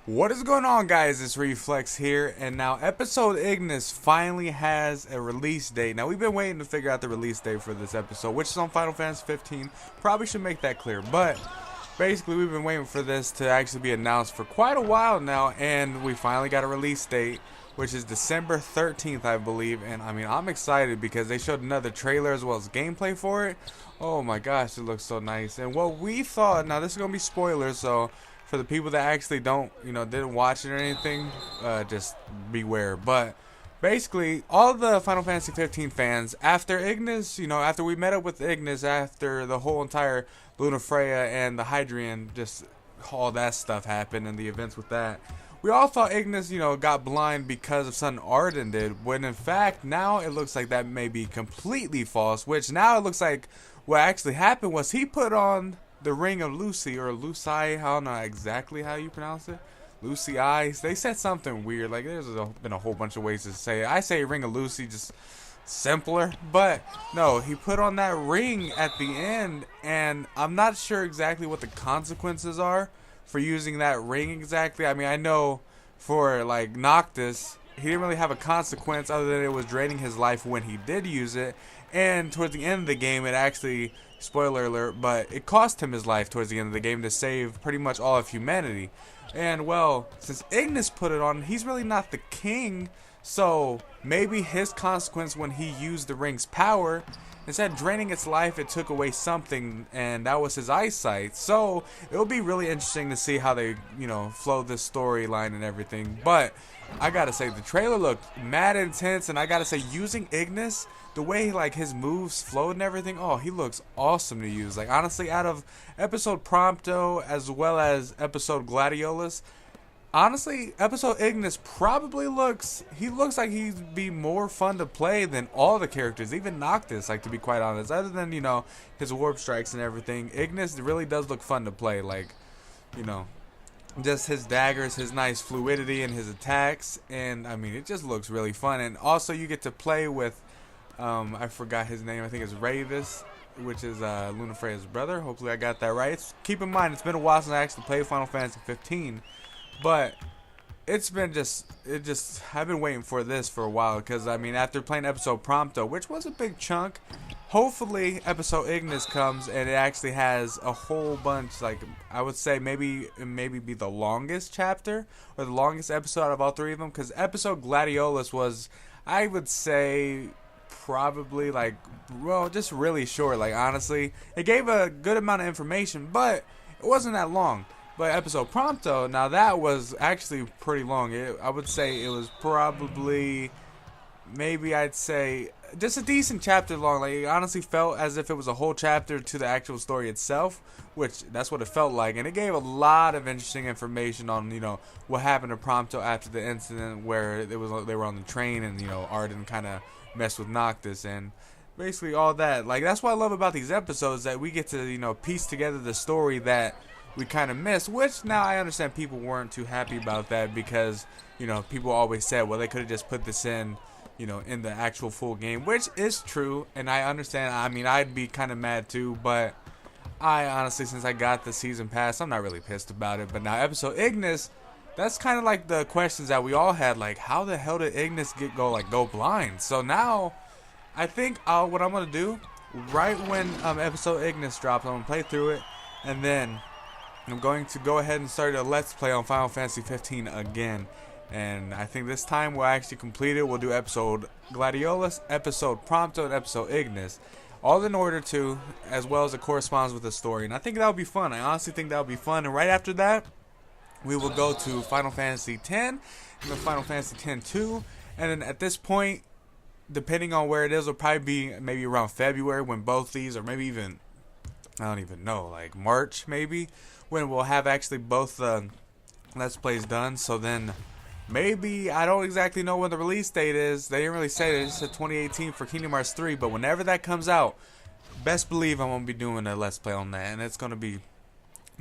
What is going on, guys? It's Reflex here, and now Episode Ignis finally has a release date. Now, we've been waiting to figure out the release date for this episode, which is on Final Fantasy 15. Probably should make that clear, but basically, we've been waiting for this to actually be announced for quite a while now, and we finally got a release date, which is December 13th, I believe. And I mean, I'm excited because they showed another trailer as well as gameplay for it. Oh my gosh, it looks so nice. And what we thought, now this is gonna be spoilers, so for the people that actually don't, didn't watch it or anything, just beware. But basically, all the Final Fantasy 15 fans, after Ignis, after we met up with Ignis, after the whole entire Lunafreya and the Hydrian, just all that stuff happened and the events with that, we all thought Ignis, got blind because of something Arden did, when in fact, now it looks like that may be completely false, which now it looks like what actually happened was he put on the Ring of Lucy, or Lucy, I don't know exactly how you pronounce it. Lucy Eyes. They said something weird. Like, been a whole bunch of ways to say it. I say Ring of Lucy, just simpler. But no, he put on that ring at the end, and I'm not sure exactly what the consequences are for using that ring exactly. I mean, I know for like Noctis, he didn't really have a consequence other than it was draining his life when he did use it. And towards the end of the game, it actually, spoiler alert, but it cost him his life towards the end of the game to save pretty much all of humanity. And well, since Ignis put it on, he's really not the king, so maybe his consequence when he used the ring's power, instead of draining its life, it took away something, and that was his eyesight. So it'll be really interesting to see how they, flow this storyline and everything. But I gotta say, the trailer looked mad intense, and I gotta say, using Ignis, the way like his moves flowed and everything, oh, he looks awesome to use. Like, honestly, out of episode Prompto as well as episode Gladiolus, honestly, episode Ignis probably looks like he'd be more fun to play than all the characters, even Noctis, like, to be quite honest. Other than, his warp strikes and everything, Ignis really does look fun to play. Like, you know, just his daggers, his nice fluidity and his attacks, and I mean, it just looks really fun. And also, you get to play with I forgot his name. I think it's Ravis, which is Lunafreya's brother. Hopefully I got that right. Keep in mind, it's been a while since I actually played Final Fantasy 15, but I've been waiting for this for a while, because I mean, after playing episode Prompto, which was a big chunk, hopefully episode Ignis comes and it actually has a whole bunch, like, I would say maybe be the longest chapter or the longest episode out of all three of them, because episode Gladiolus was, I would say, probably like, well, just really short. Like, honestly, it gave a good amount of information, but it wasn't that long. But episode Prompto, now that was actually pretty long. I would say it was probably, maybe I'd say, just a decent chapter long. Like, it honestly felt as if it was a whole chapter to the actual story itself, which that's what it felt like. And it gave a lot of interesting information on, what happened to Prompto after the incident where they were on the train, and, Arden kind of messed with Noctis and basically all that. Like, that's what I love about these episodes, that we get to, piece together the story that we kind of missed, which now I understand people weren't too happy about that, because, people always said, well, they could have just put this in, in the actual full game, which is true, and I understand. I mean, I'd be kind of mad too, but I honestly, since I got the season pass, I'm not really pissed about it. But now episode Ignis, that's kind of like the questions that we all had, like, how the hell did Ignis go blind? So now, I think what I'm gonna do, right when episode Ignis drops, I'm gonna play through it, and then I'm going to go ahead and start a Let's Play on Final Fantasy 15 again. And I think this time we'll actually complete it. We'll do episode Gladiolus, episode Prompto, and episode Ignis, all in order to, as well as it corresponds with the story. And I think that'll be fun. I honestly think that'll be fun. And right after that, we will go to Final Fantasy X, and then Final Fantasy X-2, and then at this point, depending on where it is, it'll probably be maybe around February when both these, or maybe even, I don't even know, like March maybe, when we'll have actually both Let's Plays done. So then maybe, I don't exactly know when the release date is. They didn't really say it. They just said 2018 for Kingdom Hearts 3, but whenever that comes out, best believe I'm going to be doing a Let's Play on that, and it's going to be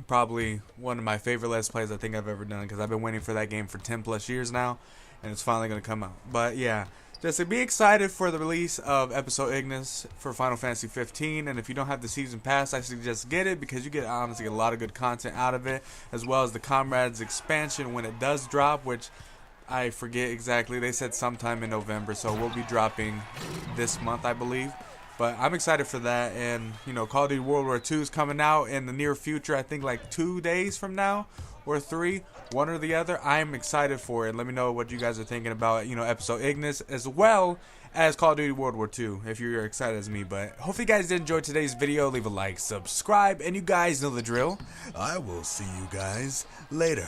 probably one of my favorite Let's Plays I think I've ever done, because I've been waiting for that game for 10 plus years now, and it's finally going to come out. But yeah, Just to be excited for the release of episode Ignis for Final Fantasy 15, and if you don't have the season pass, I suggest get it because you get honestly a lot of good content out of it, as well as the Comrades expansion when it does drop, which I forget exactly. They said sometime in November, so we'll be dropping this month, I believe. But I'm excited for that, and you know, Call of Duty World War II is coming out in the near future. I think like 2 days from now or 3, one or the other. I'm excited for it. Let me know what you guys are thinking about, you know, episode Ignis as well as Call of Duty World War II if you're excited as me. But hopefully you guys did enjoy today's video. Leave a like, subscribe, and you guys know the drill. I will see you guys later.